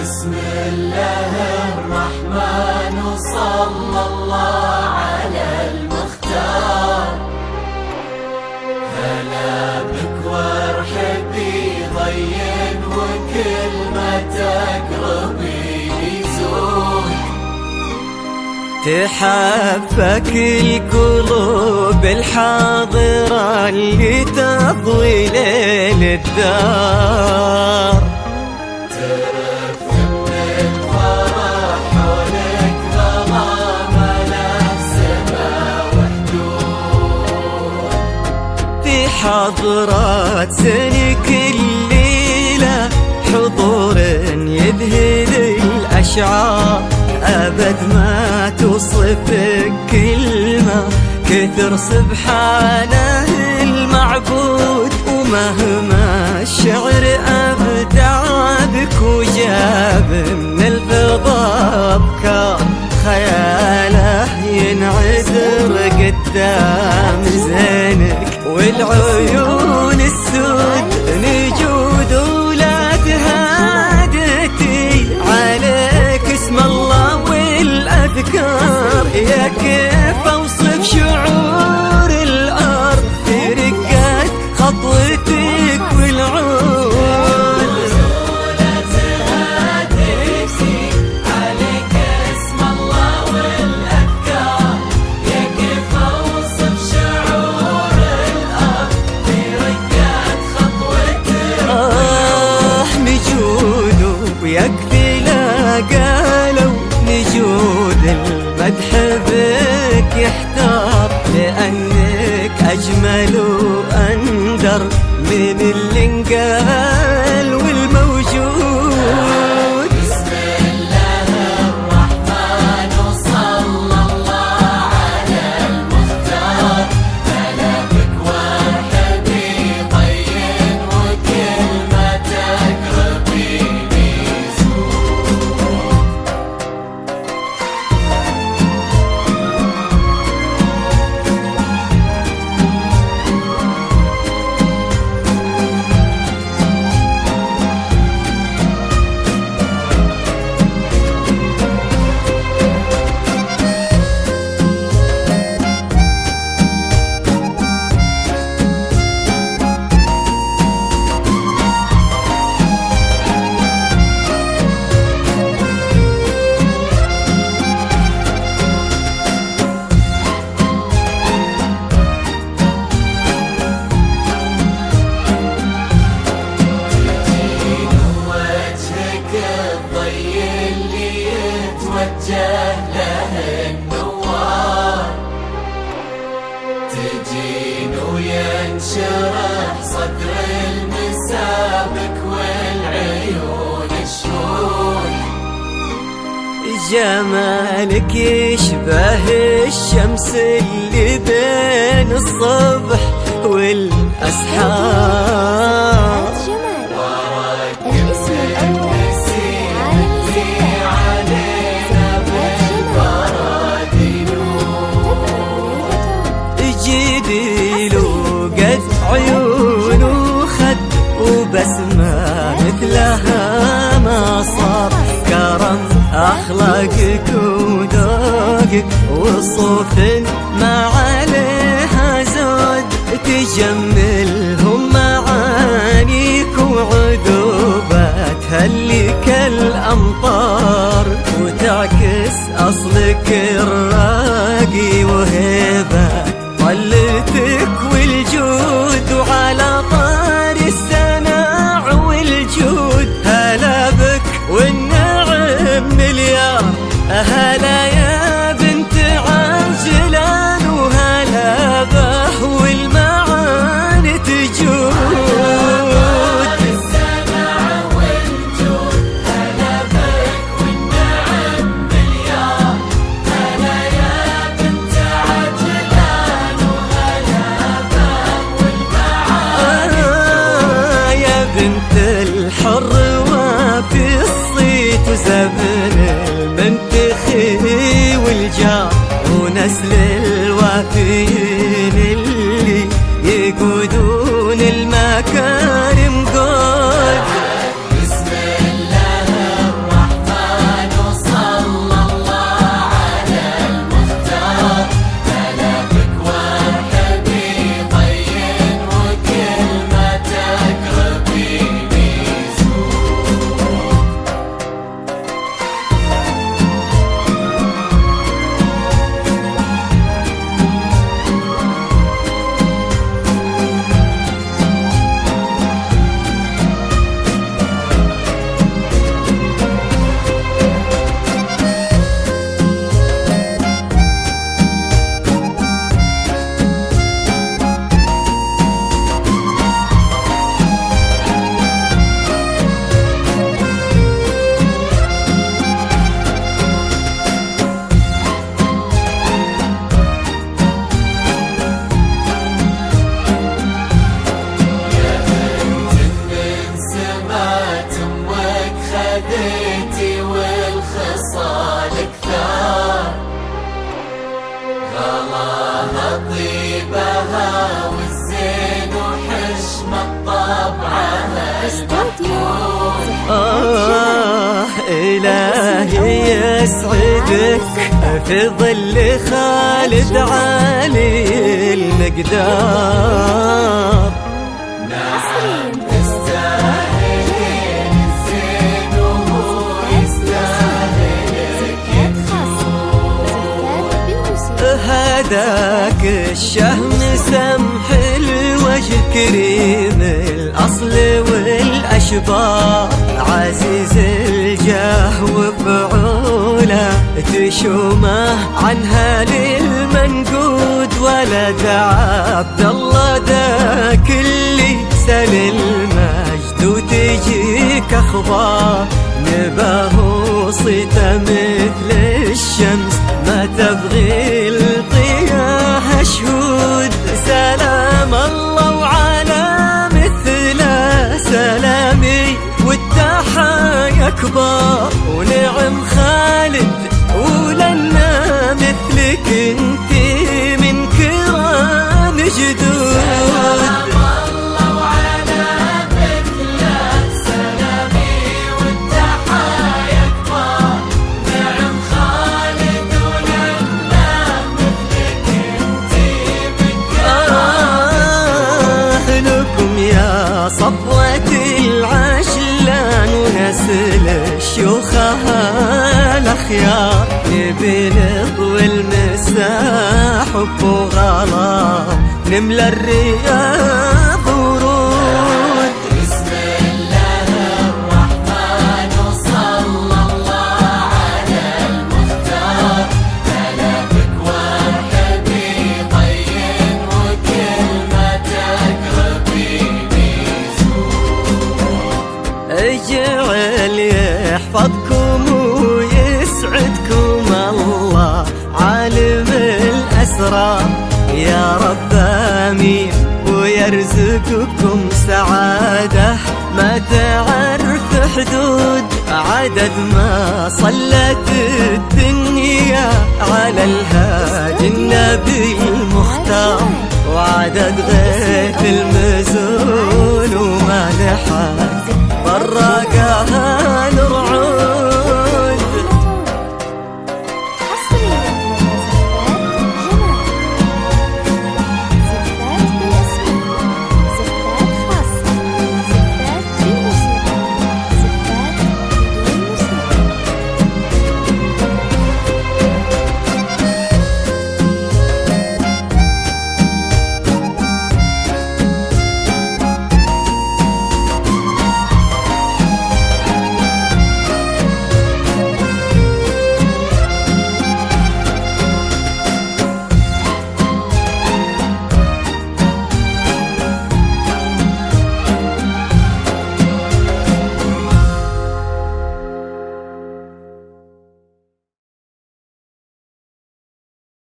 بسم الله الرحمن وصلى الله على المختار. هلا بك وارحبي ضين وكل ما تقربي يزول. تحبك القلوب الحاضرة اللي تضوي ليل الدار. حضرات سنك الليلة حضور يذهل الأشعار. أبد ما توصفك كلمة كثر سبحانه المعبود. ومهما الشعر أبدع بك وجاب من الفضاء أفكار، خياله ينعذر قدام زينك والعيون السود نجود. ولا تهادتي عليك اسم الله والأذكار. يا كيف أوصف شعور الأرض في رقات خطوتك والعود. يكفي لا قالوا نجود المدح بك يحتار، لأنك أجمل وأندر من اللي انقال والموجود. بسم الله الرحمن وصلى الله على المختار. هلا بك وارحبي ضين وكل ما تقربي. له النوار تجين وينشرح صدر المسابك والعيون الشهود. جمالك يشبه الشمس اللي بين الصبح والأسحار. الاسم الأول علينا بالبرد نور. وذوقك وصوف ما عليها زود تجملهم معانيك وعذوبات اللي كالأمطار وتعكس أصلك الراقي وهيبة طلتك والجود وعلى طار السماع والجود هلا بك والنعم مليار هلا يا بنت عجلان وهلا به والمعاني تجود الحر وفي الصيت وزبن المنتخي والجار ونسل الوافيين اللي يقودون المكارم قول بسم الله الرحمن وصلى الله على المختار هلا بك وارحبي طين وكلمتك ربي خذيتي والخصال كثار غلاها طيبها والزين وحشمة طبعها إلهي يسعدك في ظل خالد عالي المقدار هداك الشهم سمح الوجه كريم الأصل والأشبار عزيز الجاه وفعوله تشومه عنها للمنقود ولد عبد الله ذاك اللي سل المجد وتجيك أخبار نباه صيته مثل الشمس ما تبغي الطياح شهود سلام الله وعلى مثله سلامي والتحايا كبار ونعم خالد ولنا مثلك انتي من كرام جدود صفوة العشلان ونسل الشيوخها الأخيار نبلغ والمساح وغلا نملى الرياض ورود بسم الله الرحمن وصلى الله على المختار هلا بك وارحبي طين وكلمتك ربي اجعل يحفظكم ويسعدكم الله عالم الأسرار يا رب آمين ويرزقكم سعادة ما تعرف حدود عدد ما صلت الدنيا على الهادي النبي